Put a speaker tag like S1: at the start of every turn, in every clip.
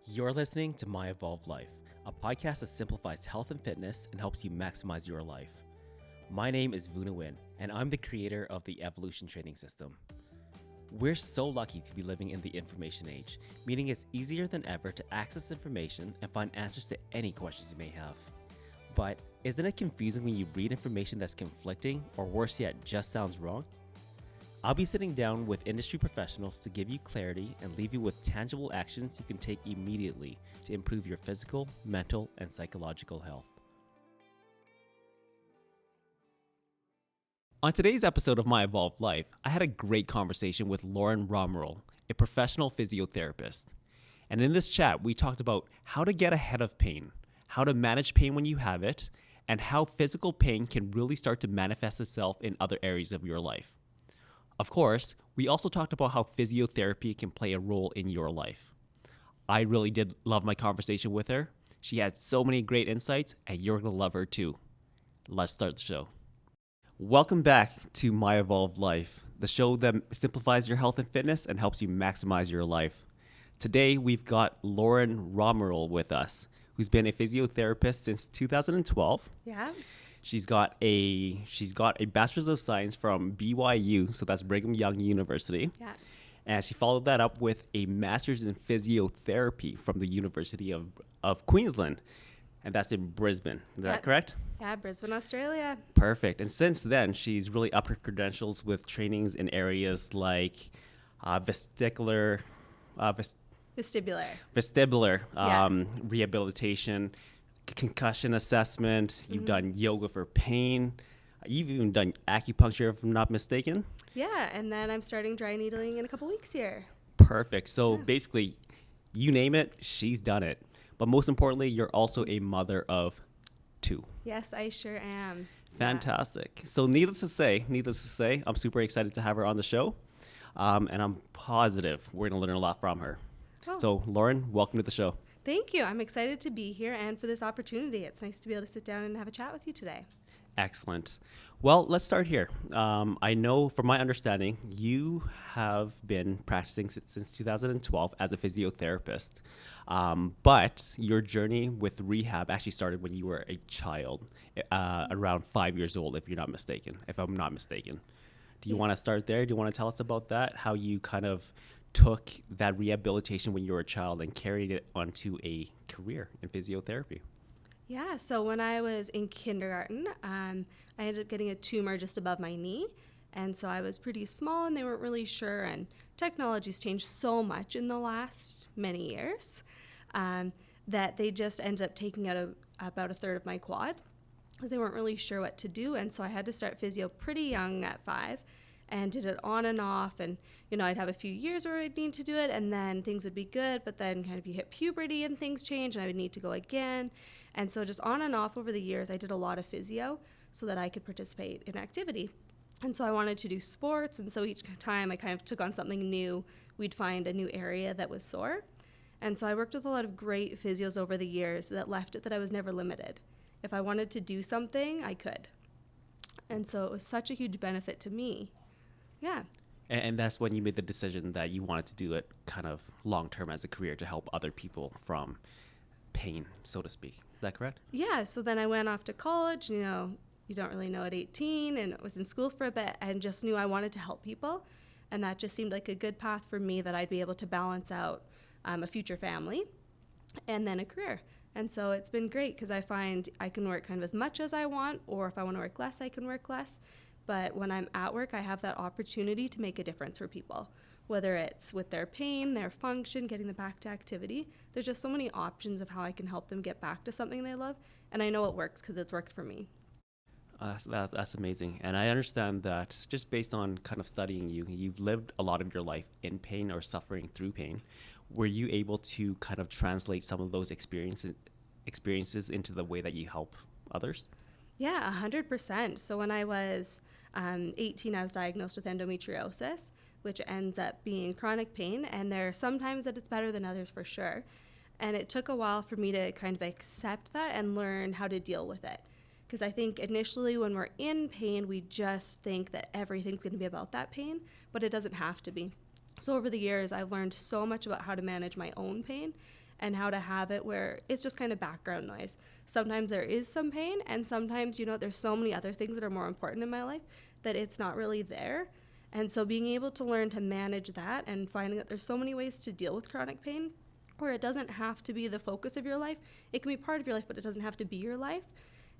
S1: You're listening to My Evolved Life, a podcast that simplifies health and fitness and helps you maximize your life. My name is Vuna Win, and I'm the creator of the Evolution Training System. We're so lucky to be living in the information age, meaning it's easier than ever to access information and find answers to any questions you may have. But isn't it confusing when you read information that's conflicting, or worse yet, just sounds wrong? I'll be sitting down with industry professionals to give you clarity and leave you with tangible actions you can take immediately to improve your physical, mental, and psychological health. On today's episode of My Evolved Life, I had a great conversation with Lauren Romeril, a professional physiotherapist. And in this chat, we talked about how to get ahead of pain, how to manage pain when you have it, and how physical pain can really start to manifest itself in other areas of your life. Of course, we also talked about how physiotherapy can play a role in your life. I really did love my conversation with her. She had so many great insights, and you're going to love her too. Let's start the show. Welcome back to My Evolved Life, the show that simplifies your health and fitness and helps you maximize your life. Today, we've got Lauren Romeril with us, who's been a physiotherapist since 2012.
S2: Yeah.
S1: She's got a Bachelor's of Science from BYU, so that's Brigham Young University.
S2: Yeah.
S1: And she followed that up with a Master's in Physiotherapy from the University of Queensland, and that's in Brisbane. Is that correct?
S2: Yeah, Brisbane, Australia.
S1: Perfect. And since then, she's really upped her credentials with trainings in areas like vestibular rehabilitation, concussion assessment. You've done yoga for pain. You've even done acupuncture, if I'm not mistaken.
S2: Yeah, and then I'm starting dry needling in a couple weeks here.
S1: Perfect. So basically, you name it, she's done it. But most importantly, you're also a mother of two.
S2: Yes, I sure am.
S1: Fantastic. Yeah. So needless to say, I'm super excited to have her on the show. And I'm positive we're going to learn a lot from her. Oh. So Lauren, welcome to the show.
S2: Thank you. I'm excited to be here and for this opportunity. It's nice to be able to sit down and have a chat with you today.
S1: Excellent. Well, let's start here. I know from my understanding, you have been practicing since 2012 as a physiotherapist, but your journey with rehab actually started when you were a child, around 5 years old, if I'm not mistaken. Do you want to start there? Do you want to tell us about that? How you kind of took that rehabilitation when you were a child and carried it onto a career in physiotherapy?
S2: Yeah, so when I was in kindergarten, I ended up getting a tumor just above my knee. And so I was pretty small and they weren't really sure. And technology's changed so much in the last many years that they just ended up taking out about a third of my quad because they weren't really sure what to do. And so I had to start physio pretty young at 5 and did it on and off. And, I'd have a few years where I'd need to do it and then things would be good. But then kind of you hit puberty and things change and I would need to go again. And so just on and off over the years, I did a lot of physio so that I could participate in activity. And so I wanted to do sports. And so each time I kind of took on something new, we'd find a new area that was sore. And so I worked with a lot of great physios over the years that left it that I was never limited. If I wanted to do something, I could. And so it was such a huge benefit to me. Yeah.
S1: And that's when you made the decision that you wanted to do it kind of long-term as a career to help other people from pain, so to speak. Is that correct?
S2: Yeah. So then I went off to college, you don't really know at 18, and was in school for a bit and just knew I wanted to help people. And that just seemed like a good path for me that I'd be able to balance out a future family and then a career. And so it's been great because I find I can work kind of as much as I want, or if I want to work less, I can work less. But when I'm at work, I have that opportunity to make a difference for people, whether it's with their pain, their function, getting them back to activity. There's just so many options of how I can help them get back to something they love. And I know it works because it's worked for me.
S1: That's amazing. And I understand that just based on kind of studying you, you've lived a lot of your life in pain or suffering through pain. Were you able to kind of translate some of those experiences into the way that you help others?
S2: Yeah, 100%. So when I was 18, I was diagnosed with endometriosis, which ends up being chronic pain. And there are some times that it's better than others for sure. And it took a while for me to kind of accept that and learn how to deal with it. Because I think initially when we're in pain, we just think that everything's going to be about that pain, but it doesn't have to be. So over the years, I've learned so much about how to manage my own pain and how to have it where it's just kind of background noise. Sometimes there is some pain, and sometimes, there's so many other things that are more important in my life that it's not really there. And so being able to learn to manage that and finding that there's so many ways to deal with chronic pain where it doesn't have to be the focus of your life. It can be part of your life, but it doesn't have to be your life,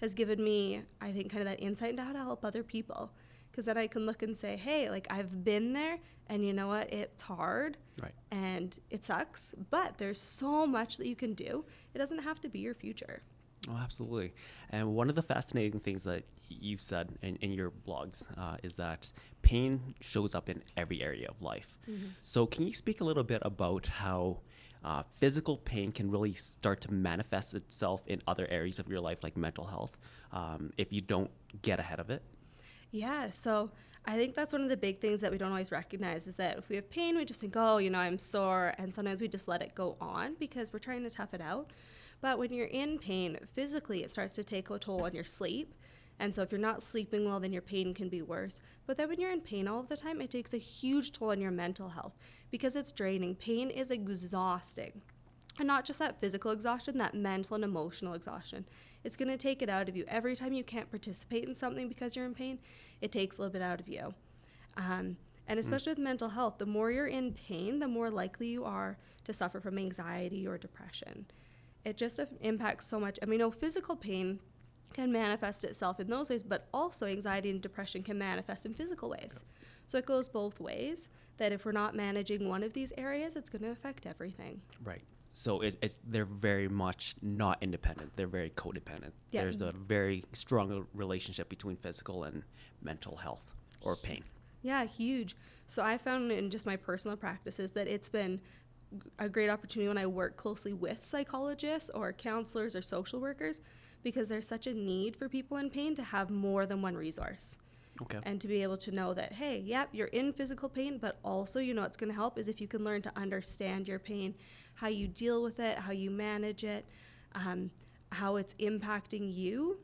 S2: has given me, I think, kind of that insight into how to help other people. Because then I can look and say, hey, like, I've been there, and you know what? It's hard,
S1: Right.
S2: and it sucks, but there's so much that you can do. It doesn't have to be your future.
S1: Oh, absolutely. And one of the fascinating things that you've said in your blogs is that pain shows up in every area of life. Mm-hmm. So can you speak a little bit about how physical pain can really start to manifest itself in other areas of your life, like mental health, if you don't get ahead of it?
S2: Yeah, so I think that's one of the big things that we don't always recognize is that if we have pain, we just think, oh, I'm sore, and sometimes we just let it go on because we're trying to tough it out. But when you're in pain, physically, it starts to take a toll on your sleep. And so if you're not sleeping well, then your pain can be worse. But then when you're in pain all of the time, it takes a huge toll on your mental health because it's draining. Pain is exhausting. And not just that physical exhaustion, that mental and emotional exhaustion. It's going to take it out of you. Every time you can't participate in something because you're in pain, it takes a little bit out of you. And especially with mental health, the more you're in pain, the more likely you are to suffer from anxiety or depression. It just impacts so much. I mean, physical pain can manifest itself in those ways, but also anxiety and depression can manifest in physical ways. Yep. So it goes both ways, that if we're not managing one of these areas, it's going to affect everything.
S1: Right. So they're very much not independent. They're very codependent.
S2: Yep.
S1: There's a very strong relationship between physical and mental health or pain.
S2: Yeah, huge. So I found in just my personal practices that it's been a great opportunity when I work closely with psychologists or counselors or social workers, because there's such a need for people in pain to have more than one resource.
S1: Okay.
S2: And to be able to know that, hey, yep, you're in physical pain, but also, what's going to help is if you can learn to understand your pain, how you deal with it, how you manage it, how it's impacting you.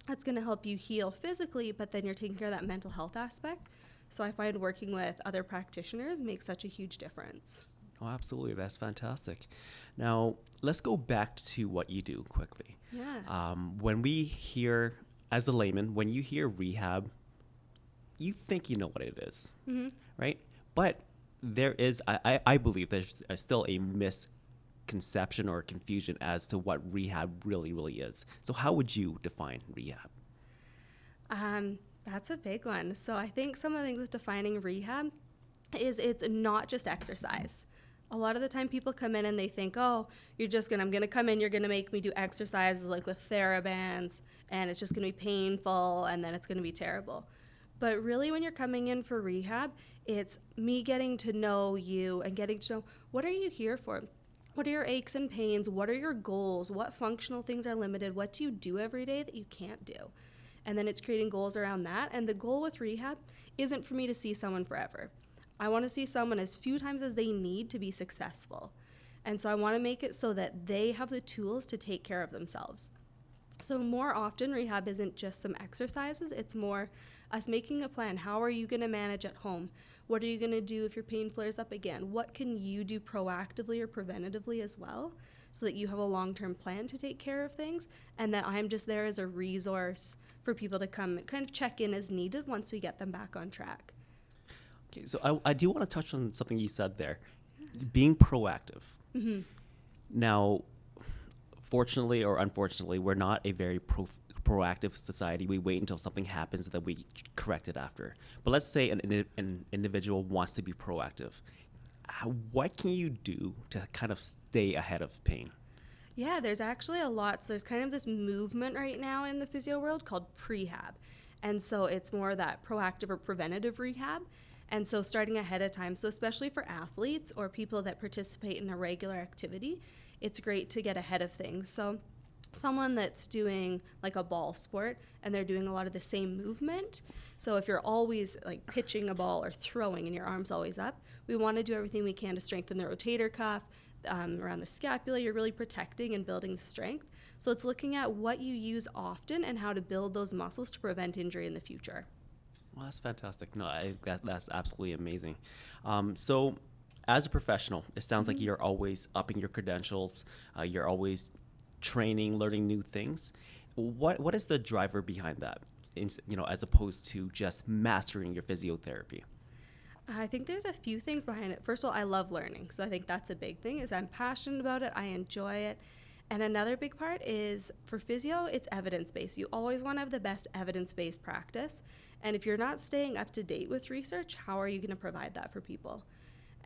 S2: That's going to help you heal physically, but then you're taking care of that mental health aspect. So I find working with other practitioners makes such a huge difference.
S1: Oh, absolutely. That's fantastic. Now, let's go back to what you do quickly.
S2: Yeah.
S1: When we hear, as a layman, when you hear rehab, you think you know what it is, mm-hmm. right? But there is, I believe there's still a misconception or confusion as to what rehab really is. So how would you define rehab?
S2: That's a big one. So I think some of the things with defining rehab is it's not just exercise. A lot of the time people come in and they think, oh, I'm going to come in, you're going to make me do exercises like with TheraBands, and it's just going to be painful, and then it's going to be terrible. But really when you're coming in for rehab, it's me getting to know you and getting to know what are you here for? What are your aches and pains? What are your goals? What functional things are limited? What do you do every day that you can't do? And then it's creating goals around that. And the goal with rehab isn't for me to see someone forever. I want to see someone as few times as they need to be successful. And so I want to make it so that they have the tools to take care of themselves. So more often, rehab isn't just some exercises. It's more us making a plan. How are you going to manage at home? What are you going to do if your pain flares up again? What can you do proactively or preventatively as well so that you have a long-term plan to take care of things, and that I'm just there as a resource for people to come and kind of check in as needed once we get them back on track.
S1: Okay, so I do want to touch on something you said there, being proactive.
S2: Mm-hmm.
S1: Now, fortunately or unfortunately, we're not a very proactive society. We wait until something happens and then we correct it after. But let's say an individual wants to be proactive. What can you do to kind of stay ahead of pain?
S2: Yeah, there's actually a lot. So there's kind of this movement right now in the physio world called prehab. And so it's more that proactive or preventative rehab. And so starting ahead of time, so especially for athletes or people that participate in a regular activity, it's great to get ahead of things. So someone that's doing like a ball sport and they're doing a lot of the same movement. So if you're always like pitching a ball or throwing and your arm's always up, we want to do everything we can to strengthen the rotator cuff, around the scapula. You're really protecting and building strength. So it's looking at what you use often and how to build those muscles to prevent injury in the future.
S1: Well, that's fantastic. No, that's absolutely amazing. So as a professional, it sounds like you're always upping your credentials. You're always training, learning new things. What is the driver behind that? As opposed to just mastering your physiotherapy.
S2: I think there's a few things behind it. First of all, I love learning. So I think that's a big thing is I'm passionate about it. I enjoy it. And another big part is for physio, it's evidence-based. You always want to have the best evidence-based practice. And if you're not staying up to date with research, how are you going to provide that for people?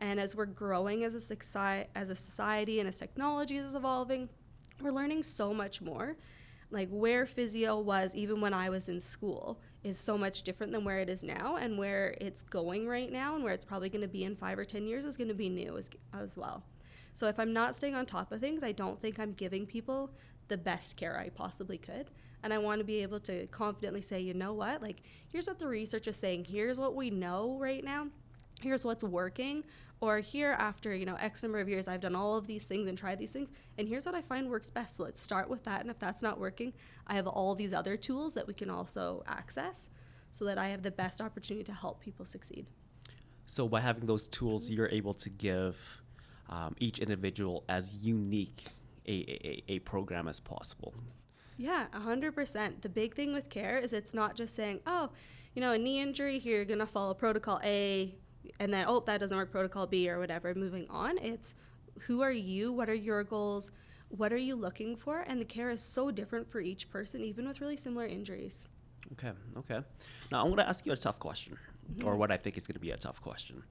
S2: And as we're growing as a society and as technology is evolving, we're learning so much more. Like where physio was even when I was in school is so much different than where it is now, and where it's going right now and where it's probably going to be in 5 or 10 years is going to be new as well. So if I'm not staying on top of things, I don't think I'm giving people the best care I possibly could. And I want to be able to confidently say, you know what, like here's what the research is saying, here's what we know right now, here's what's working, or here after, X number of years, I've done all of these things and tried these things, and here's what I find works best. So let's start with that. And if that's not working, I have all these other tools that we can also access so that I have the best opportunity to help people succeed.
S1: So by having those tools, you're able to give each individual as unique a program as possible.
S2: Yeah, 100%. The big thing with care is it's not just saying, oh, a knee injury, here you're going to follow protocol A, and then, that doesn't work, protocol B or whatever, moving on. It's who are you? What are your goals? What are you looking for? And the care is so different for each person, even with really similar injuries.
S1: Okay. Now, I'm going to ask you a tough question, or what I think is going to be a tough question.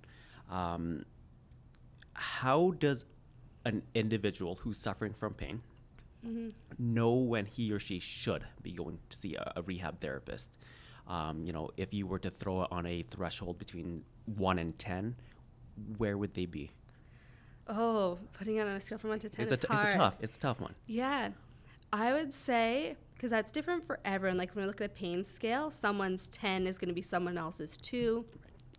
S1: How does an individual who's suffering from pain know when he or she should be going to see a rehab therapist? If you were to throw it on a threshold between 1 and 10, where would they be?
S2: Oh, putting it on a scale from 1 to 10 is hard.
S1: It's a tough one.
S2: Yeah. I would say, because that's different for everyone, like when we look at a pain scale, someone's 10 is going to be someone else's 2.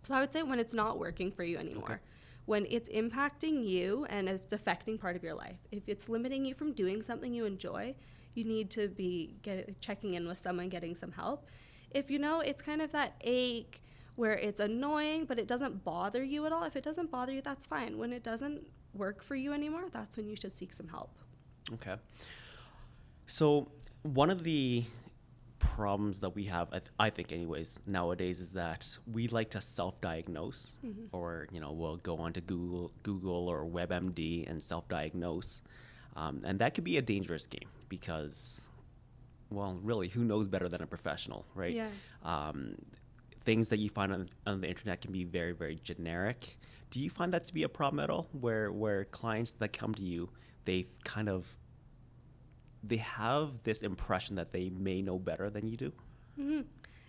S2: So I would say when it's not working for you anymore. Okay. When it's impacting you and it's affecting part of your life. If it's limiting you from doing something you enjoy, you need to be checking in with someone, getting some help. If it's kind of that ache where it's annoying, but it doesn't bother you at all, if it doesn't bother you, that's fine. When it doesn't work for you anymore, that's when you should seek some help. Okay.
S1: So one of the problems that we have, I think anyways, nowadays is that we like to self-diagnose, or, we'll go onto Google or WebMD and self-diagnose. And that could be a dangerous game because, well, really, who knows better than a professional, right?
S2: Yeah.
S1: Things that you find on the internet can be very, very generic. Do you find that to be a problem at all, where clients that come to you, they have this impression that they may know better than you do?
S2: Mm-hmm.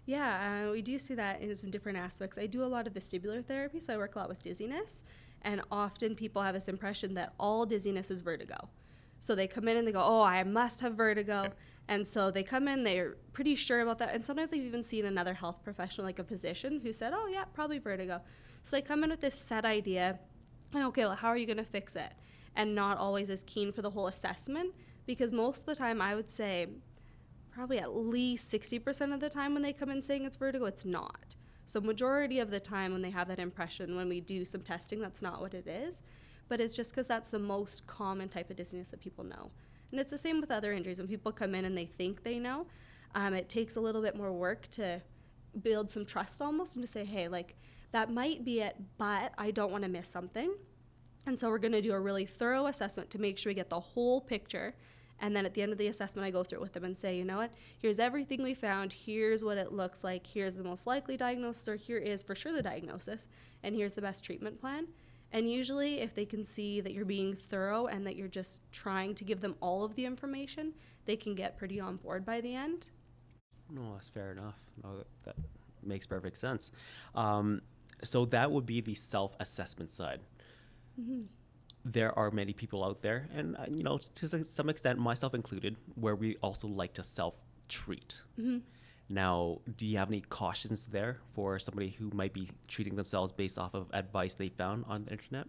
S2: Yeah, we do see that in some different aspects. I do a lot of vestibular therapy, so I work a lot with dizziness, and often people have this impression that all dizziness is vertigo. So they come in and they go, oh, I must have vertigo. Okay. And so they come in, they're pretty sure about that. And sometimes they've even seen another health professional, like a physician, who said, oh, yeah, probably vertigo. So they come in with this set idea, okay, well, how are you going to fix it? And not always as keen for the whole assessment, because most of the time I would say probably at least 60% of the time when they come in saying it's vertigo, it's not. So majority of the time when they have that impression, when we do some testing, that's not what it is. But it's just because that's the most common type of dizziness that people know. And it's the same with other injuries. When people come in and they think they know, it takes a little bit more work to build some trust almost and to say, hey, like, that might be it, but I don't want to miss something. And so we're going to do a really thorough assessment to make sure we get the whole picture. And then at the end of the assessment, I go through it with them and say, you know what, here's everything we found. Here's what it looks like. Here's the most likely diagnosis, or here is for sure the diagnosis. And here's the best treatment plan. And usually if they can see that you're being thorough and that you're just trying to give them all of the information, they can get pretty on board by the end.
S1: No, that's fair enough. No, that makes perfect sense. So that would be the self-assessment side. Mm-hmm. There are many people out there, and to some extent, myself included, where we also like to self-treat. Mm-hmm. Now, do you have any cautions there for somebody who might be treating themselves based off of advice they found on the internet?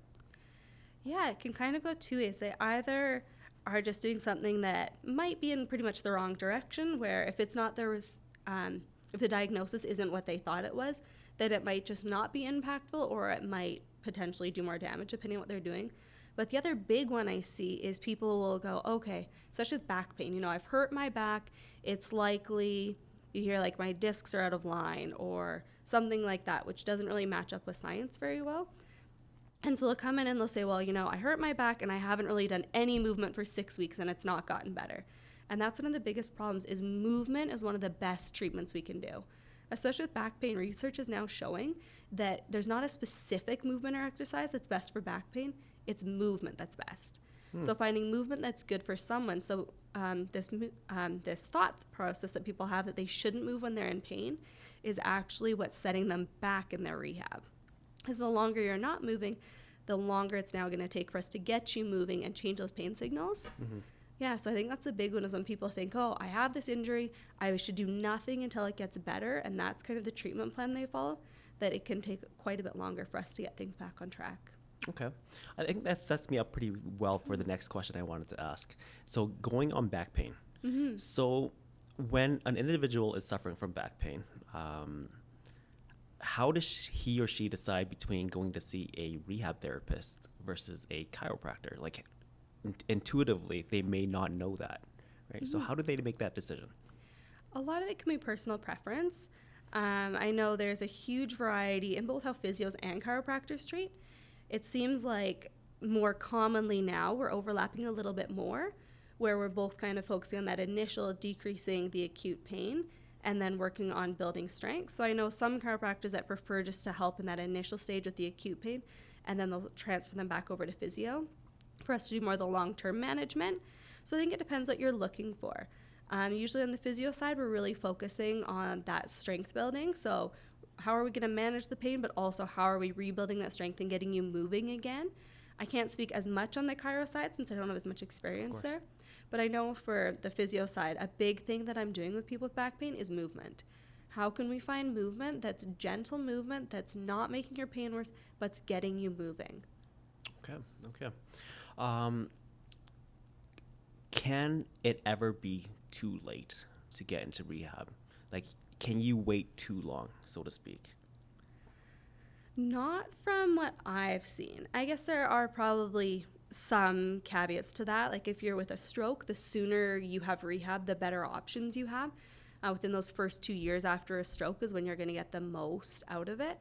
S2: Yeah, it can kind of go two ways. They either are just doing something that might be in pretty much the wrong direction, where if it's not if the diagnosis isn't what they thought it was, then it might just not be impactful, or it might potentially do more damage depending on what they're doing. But the other big one I see is people will go, okay, especially with back pain, I've hurt my back. It's likely, you hear like my discs are out of line or something like that, which doesn't really match up with science very well. And so they'll come in and they'll say, well, I hurt my back and I haven't really done any movement for 6 weeks and it's not gotten better. And that's one of the biggest problems is movement is one of the best treatments we can do. Especially with back pain, research is now showing that there's not a specific movement or exercise that's best for back pain. It's movement that's best. So finding movement that's good for someone. So this thought process that people have that they shouldn't move when they're in pain is actually what's setting them back in their rehab. Because the longer you're not moving, the longer it's now going to take for us to get you moving and change those pain signals. Yeah, so I think that's the big one is when people think, oh, I have this injury, I should do nothing until it gets better, and that's kind of the treatment plan they follow, that it can take quite a bit longer for us to get things back on track.
S1: Okay. I think that sets me up pretty well for the next question I wanted to ask. So going on back pain. So when an individual is suffering from back pain, how does he or she decide between going to see a rehab therapist versus a chiropractor? Like intuitively, they may not know that, right? So how do they make that decision?
S2: A lot of it can be personal preference. I know there's a huge variety in both how physios and chiropractors treat. It seems like more commonly now we're overlapping a little bit more, where we're both kind of focusing on that initial decreasing the acute pain and then working on building strength. So I know some chiropractors that prefer just to help in that initial stage with the acute pain, and then they'll transfer them back over to physio for us to do more of the long-term management. So I think it depends what you're looking for. Usually on the physio side, we're really focusing on that strength building. So how are we going to manage the pain, but also how are we rebuilding that strength and getting you moving again? I can't speak as much on the chiro side since I don't have as much experience there. But I know for the physio side, a big thing that I'm doing with people with back pain is movement. How can we find movement that's gentle movement, that's not making your pain worse, but's getting you moving?
S1: Okay. Can it ever be too late to get into rehab? Like, can you wait too long, so to speak?
S2: Not from what I've seen. I guess there are probably some caveats to that. Like if you're with a stroke, the sooner you have rehab, the better options you have. Within those first 2 years after a stroke is when you're going to get the most out of it.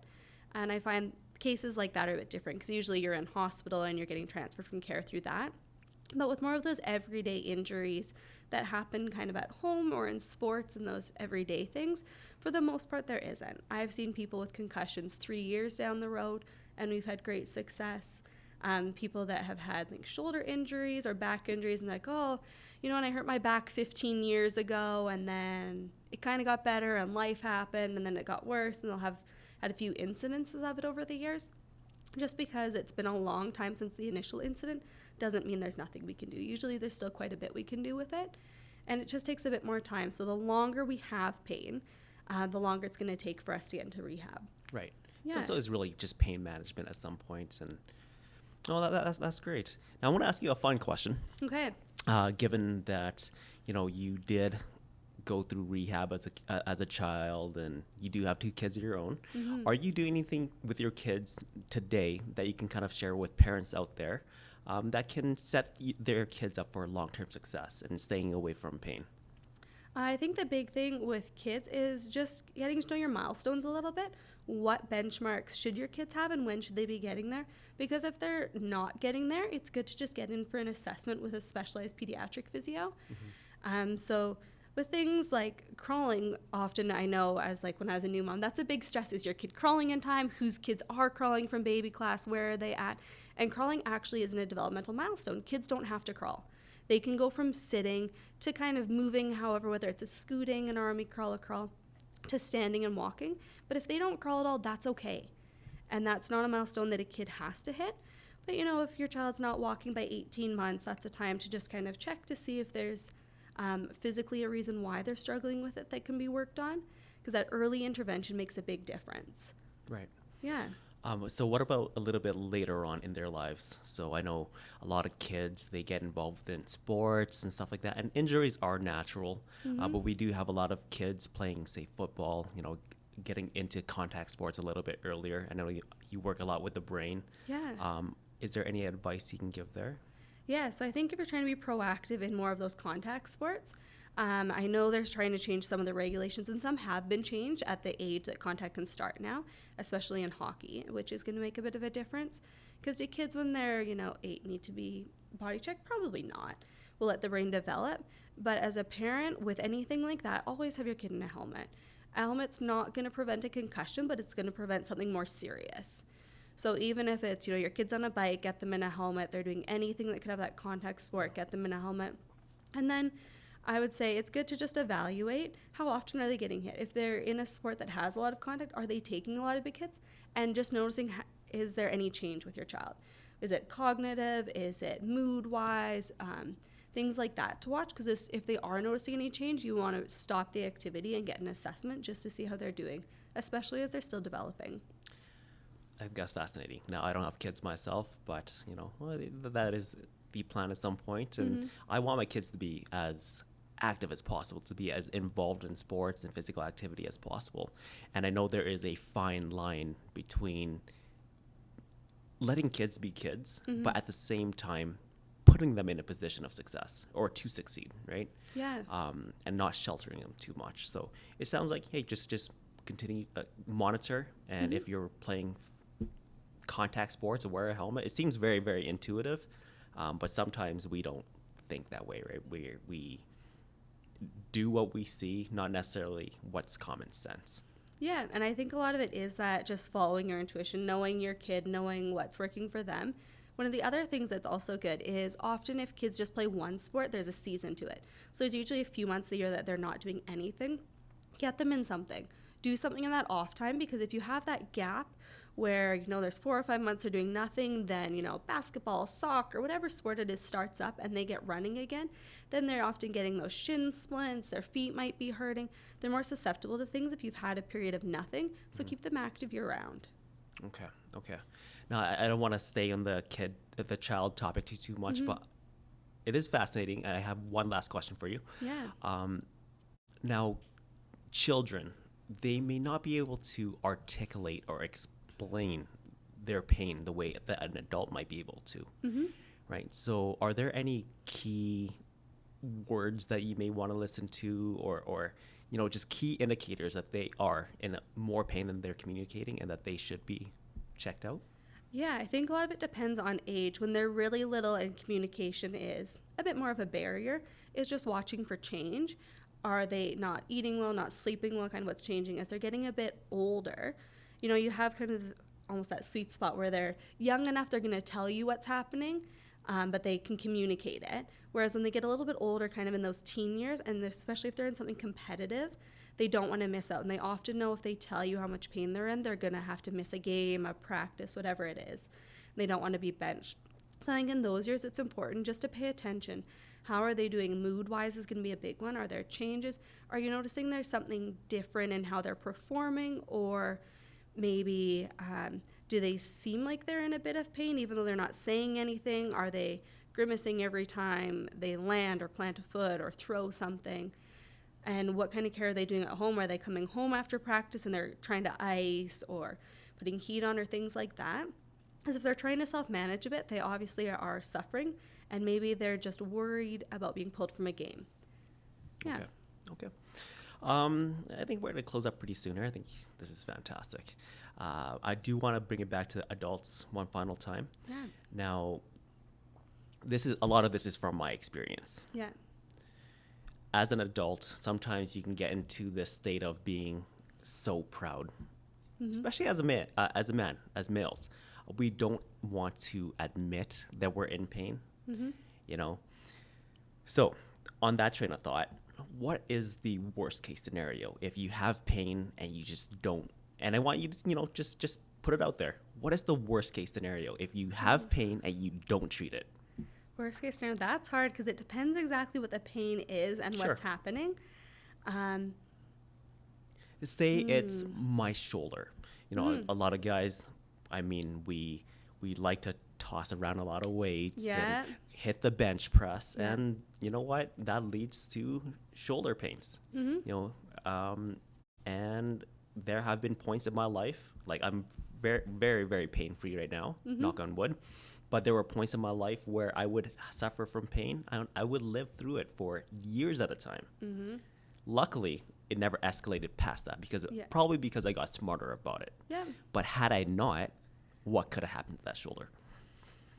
S2: And I find cases like that are a bit different because usually you're in hospital and you're getting transferred from care through that. But with more of those everyday injuries that happen kind of at home or in sports and those everyday things, for the most part, there isn't. I've seen people with concussions 3 years down the road, and we've had great success. People that have had like shoulder injuries or back injuries and like, oh, and I hurt my back 15 years ago and then it kind of got better and life happened and then it got worse, and they'll have had a few incidences of it over the years. Just because it's been a long time since the initial incident doesn't mean there's nothing we can do. Usually there's still quite a bit we can do with it, and it just takes a bit more time. So the longer we have pain, the longer it's going to take for us to get into rehab.
S1: Right.
S2: Yeah.
S1: So it's really just pain management at some point. And that's great. Now I want to ask you a fun question.
S2: Okay.
S1: Given that you did go through rehab as a child, and you do have 2 kids of your own, are you doing anything with your kids today that you can kind of share with parents out there that can set their kids up for long-term success and staying away from pain?
S2: I think the big thing with kids is just getting to know your milestones a little bit. What benchmarks should your kids have and when should they be getting there? Because if they're not getting there, it's good to just get in for an assessment with a specialized pediatric physio. So with things like crawling, often I know as like when I was a new mom, that's a big stress. Is your kid crawling in time? Whose kids are crawling from baby class? Where are they at? And crawling actually isn't a developmental milestone. Kids don't have to crawl. They can go from sitting to kind of moving, however, whether it's a scooting, an army crawl, a crawl, to standing and walking. But if they don't crawl at all, that's okay. And that's not a milestone that a kid has to hit. But if your child's not walking by 18 months, that's a time to just kind of check to see if there's physically a reason why they're struggling with it that can be worked on, because that early intervention makes a big difference.
S1: Right.
S2: Yeah.
S1: So what about a little bit later on in their lives? So I know a lot of kids, they get involved in sports and stuff like that, and injuries are natural, but we do have a lot of kids playing, say, football, getting into contact sports a little bit earlier. I know you work a lot with the brain.
S2: Yeah.
S1: Is there any advice you can give there?
S2: Yeah, so I think if you're trying to be proactive in more of those contact sports, I know there's trying to change some of the regulations, and some have been changed at the age that contact can start now, especially in hockey, which is going to make a bit of a difference. Because do kids when they're, 8 need to be body checked? Probably not. We'll let the brain develop. But as a parent, with anything like that, always have your kid in a helmet. A helmet's not going to prevent a concussion, but it's going to prevent something more serious. So even if it's, your kid's on a bike, get them in a helmet. They're doing anything that could have that contact sport, get them in a helmet. And then I would say it's good to just evaluate how often are they getting hit. If they're in a sport that has a lot of contact, are they taking a lot of big hits? And just noticing, is there any change with your child? Is it cognitive? Is it mood-wise? Things like that to watch, because if they are noticing any change, you want to stop the activity and get an assessment just to see how they're doing, especially as they're still developing.
S1: I think that's fascinating. Now, I don't have kids myself, but, that is the plan at some point. And I want my kids to be as active as possible, to be as involved in sports and physical activity as possible. And I know there is a fine line between letting kids be kids, but at the same time, putting them in a position of success or to succeed, right?
S2: Yeah.
S1: And not sheltering them too much. So it sounds like, hey, just continue, monitor. And if you're playing contact sports or wear a helmet, it seems very, very intuitive. But sometimes we don't think that way, right? We do what we see, not necessarily what's common sense.
S2: Yeah, and I think a lot of it is that just following your intuition, knowing your kid, knowing what's working for them. One of the other things that's also good is often if kids just play one sport, there's a season to it. So there's usually a few months of the year that they're not doing anything. Get them in something. Do something in that off time, because if you have that gap where, there's 4 or 5 months they're doing nothing, then, basketball, soccer, whatever sport it is starts up and they get running again, then they're often getting those shin splints, their feet might be hurting. They're more susceptible to things if you've had a period of nothing, so keep them active year-round.
S1: Okay. Now, I don't want to stay on the child topic too much, but it is fascinating. I have one last question for you.
S2: Yeah.
S1: Now, children, they may not be able to articulate or explain their pain the way that an adult might be able to, right? So are there any key words that you may want to listen to or just key indicators that they are in more pain than they're communicating and that they should be checked out?
S2: Yeah, I think a lot of it depends on age. When they're really little and communication is a bit more of a barrier, is just watching for change. Are they not eating well, not sleeping well, kind of what's changing? As they're getting a bit older, you have kind of almost that sweet spot where they're young enough, they're going to tell you what's happening, but they can communicate it. Whereas when they get a little bit older, kind of in those teen years, and especially if they're in something competitive, they don't want to miss out. And they often know if they tell you how much pain they're in, they're going to have to miss a game, a practice, whatever it is. They don't want to be benched. So I think in those years, it's important just to pay attention. How are they doing? Mood-wise is going to be a big one. Are there changes? Are you noticing there's something different in how they're performing? Or maybe do they seem like they're in a bit of pain even though they're not saying anything? Are they grimacing every time they land or plant a foot or throw something? And what kind of care are they doing at home? Are they coming home after practice and they're trying to ice or putting heat on or things like that? Because if they're trying to self-manage a bit, they obviously are suffering, and maybe they're just worried about being pulled from a game. Yeah.
S1: Okay. I think we're going to close up pretty soon here. I think this is fantastic. I do want to bring it back to adults one final time.
S2: Yeah.
S1: Now, a lot of this is from my experience.
S2: Yeah.
S1: As an adult, sometimes you can get into this state of being so proud, especially as as males. We don't want to admit that we're in pain, So on that train of thought, what is the worst case scenario if you have pain and you just don't? And I want you to, just put it out there. What is the worst case scenario if you have pain and you don't treat it?
S2: Worst case scenario, that's hard because it depends exactly what the pain is and what's happening.
S1: Say it's my shoulder. A lot of guys, we like to toss around a lot of weights and hit the bench press. Yeah. And you know what? That leads to shoulder pains. And there have been points in my life, like I'm very, very, very pain free right now, knock on wood. But there were points in my life where I would suffer from pain. I would live through it for years at a time. Luckily, it never escalated past that probably because I got smarter about it.
S2: Yeah.
S1: But had I not, what could have happened to that shoulder?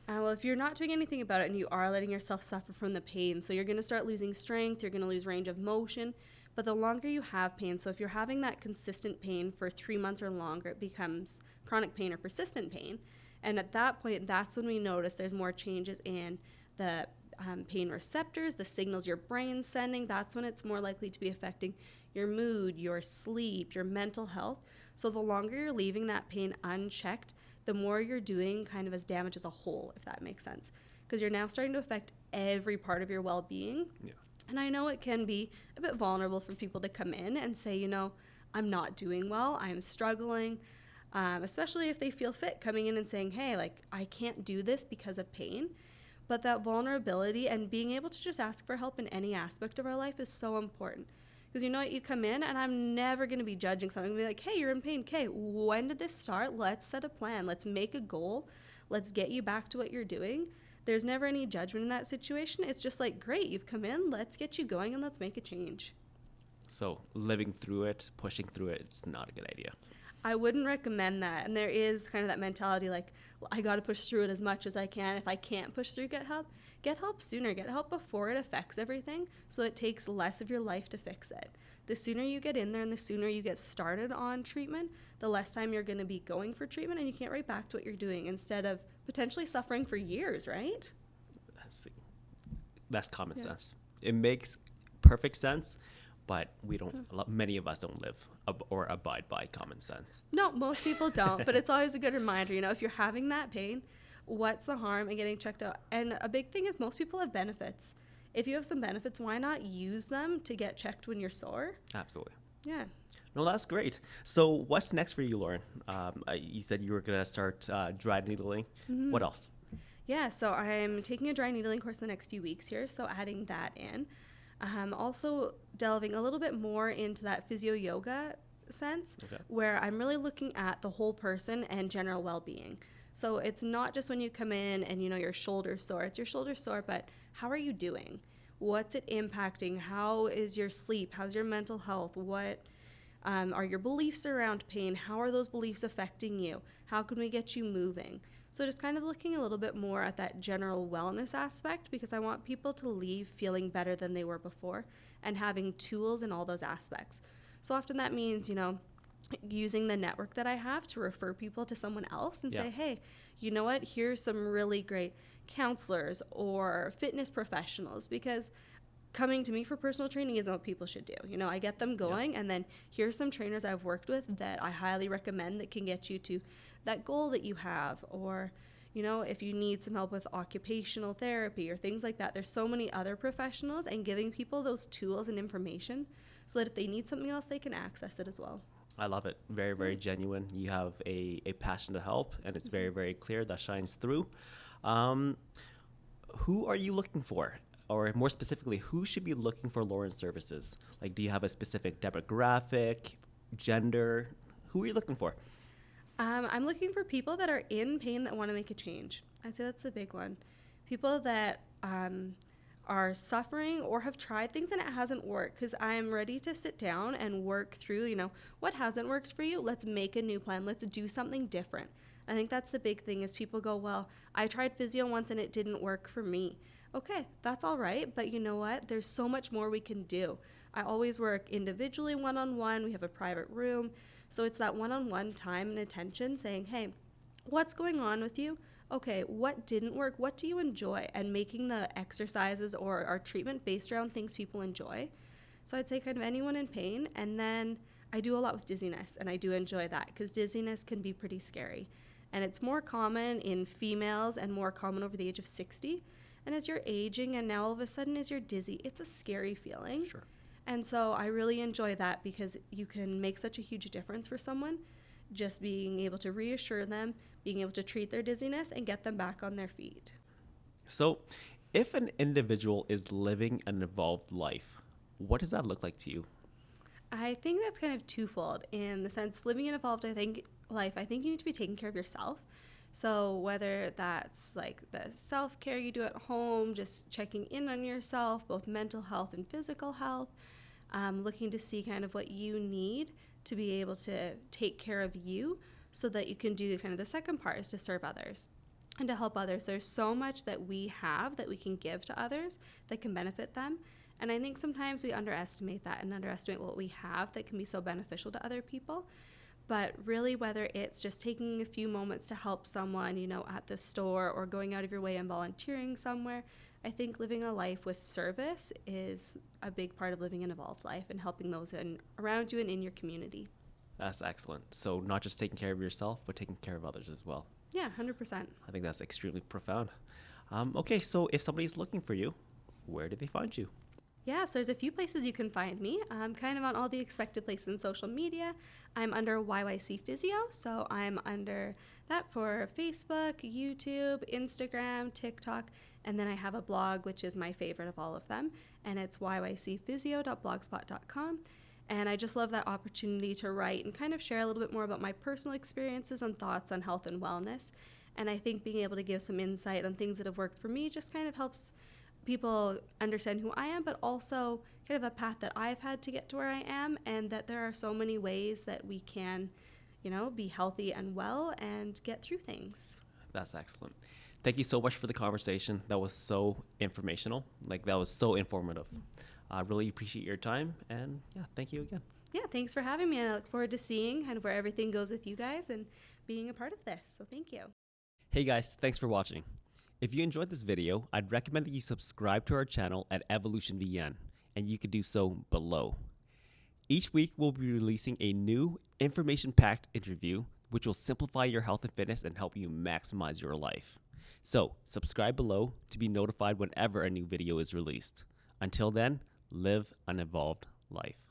S2: Well, if you're not doing anything about it and you are letting yourself suffer from the pain, so you're going to start losing strength, you're going to lose range of motion. But the longer you have pain, so if you're having that consistent pain for 3 months or longer, it becomes chronic pain or persistent pain. And at that point, that's when we notice there's more changes in the pain receptors, the signals your brain's sending. That's when it's more likely to be affecting your mood, your sleep, your mental health. So the longer you're leaving that pain unchecked, the more you're doing kind of as damage as a whole, if that makes sense. Because you're now starting to affect every part of your well-being.
S1: Yeah.
S2: And I know it can be a bit vulnerable for people to come in and say, I'm not doing well, I'm struggling, especially if they feel fit coming in and saying, hey, like, I can't do this because of pain. But that vulnerability and being able to just ask for help in any aspect of our life is so important. Because you come in and I'm never going to be judging something. I'm going to be like, hey, you're in pain. Okay, when did this start? Let's set a plan. Let's make a goal. Let's get you back to what you're doing. There's never any judgment in that situation. It's just like, great, you've come in. Let's get you going and let's make a change.
S1: So living through it, pushing through it, it's not a good idea.
S2: I wouldn't recommend that. And there is kind of that mentality like, well, I got to push through it as much as I can. If I can't push through, get help. Get help sooner. Get help before it affects everything so it takes less of your life to fix it. The sooner you get in there and the sooner you get started on treatment, the less time you're going to be going for treatment and you can't right back to what you're doing instead of potentially suffering for years, right?
S1: That's common sense. It makes perfect sense, but many of us don't live or abide by common sense.
S2: No, most people don't, but it's always a good reminder, if you're having that pain, what's the harm in getting checked out? And a big thing is most people have benefits. If you have some benefits, why not use them to get checked when you're sore?
S1: Absolutely.
S2: Yeah.
S1: No, that's great. So what's next for you, Lauren? You said you were going to start dry needling. Mm-hmm. What else?
S2: Yeah, so I'm taking a dry needling course the next few weeks here, so adding that in. Also delving a little bit more into that physio yoga sense, where I'm really looking at the whole person and general well-being. So it's not just when you come in and your shoulder's sore. It's your shoulder sore, but how are you doing? What's it impacting? How is your sleep? How's your mental health? What are your beliefs around pain? How are those beliefs affecting you? How can we get you moving? So just kind of looking a little bit more at that general wellness aspect because I want people to leave feeling better than they were before and having tools in all those aspects. So often that means, using the network that I have to refer people to someone else and say, hey, you know what? Here's some really great counselors or fitness professionals because coming to me for personal training isn't what people should do. I get them going and then here's some trainers I've worked with that I highly recommend that can get you to that goal that you have or, if you need some help with occupational therapy or things like that. There's so many other professionals and giving people those tools and information so that if they need something else, they can access it as well.
S1: I love it. Very, very genuine. You have a passion to help, and it's very, very clear that shines through. Who are you looking for? Or more specifically, who should be looking for Lauren's services? Like, do you have a specific demographic, gender? Who are you looking for?
S2: I'm looking for people that are in pain that want to make a change. I'd say that's the big one. People that are suffering or have tried things and it hasn't worked because I'm ready to sit down and work through, what hasn't worked for you. Let's make a new plan. Let's do something different. I think that's the big thing is people go, well, I tried physio once and it didn't work for me. Okay, that's all right. But you know what? There's so much more we can do. I always work individually one-on-one. We have a private room. So it's that one-on-one time and attention saying, hey, what's going on with you? Okay, what didn't work? What do you enjoy? And making the exercises or our treatment based around things people enjoy. So I'd say kind of anyone in pain. And then I do a lot with dizziness, and I do enjoy that because dizziness can be pretty scary. And it's more common in females and more common over the age of 60. And as you're aging and now all of a sudden as you're dizzy, it's a scary feeling.
S1: Sure.
S2: And so I really enjoy that because you can make such a huge difference for someone just being able to reassure them, being able to treat their dizziness and get them back on their feet.
S1: So if an individual is living an evolved life, what does that look like to you?
S2: I think that's kind of twofold in the sense living an evolved I think you need to be taking care of yourself. So whether that's like the self-care you do at home, just checking in on yourself, both mental health and physical health, looking to see kind of what you need to be able to take care of you so that you can do kind of the second part is to serve others and to help others. There's so much that we have that we can give to others that can benefit them. And I think sometimes we underestimate that and underestimate what we have that can be so beneficial to other people. But really, whether it's just taking a few moments to help someone, at the store or going out of your way and volunteering somewhere, I think living a life with service is a big part of living an evolved life and helping those around you and in your community.
S1: That's excellent. So not just taking care of yourself, but taking care of others as well.
S2: Yeah, 100%.
S1: I think that's extremely profound. Okay, so if somebody's looking for you, where do they find you?
S2: Yeah, so there's a few places you can find me. I'm kind of on all the expected places in social media. I'm under YYC Physio, so I'm under that for Facebook, YouTube, Instagram, TikTok, and then I have a blog, which is my favorite of all of them, and it's yycphysio.blogspot.com. And I just love that opportunity to write and kind of share a little bit more about my personal experiences and thoughts on health and wellness. And I think being able to give some insight on things that have worked for me just kind of helps people understand who I am, but also kind of a path that I've had to get to where I am, and that there are so many ways that we can, be healthy and well and get through things.
S1: That's excellent. Thank you so much for the conversation. That was so informational. That was so informative. I really appreciate your time, and thank you again.
S2: Yeah, thanks for having me. I look forward to seeing kind of where everything goes with you guys and being a part of this. So thank you.
S1: Hey guys, thanks for watching. If you enjoyed this video, I'd recommend that you subscribe to our channel at Evolution VN, and you can do so below. Each week, we'll be releasing a new information-packed interview, which will simplify your health and fitness and help you maximize your life. So, subscribe below to be notified whenever a new video is released. Until then, live an evolved life.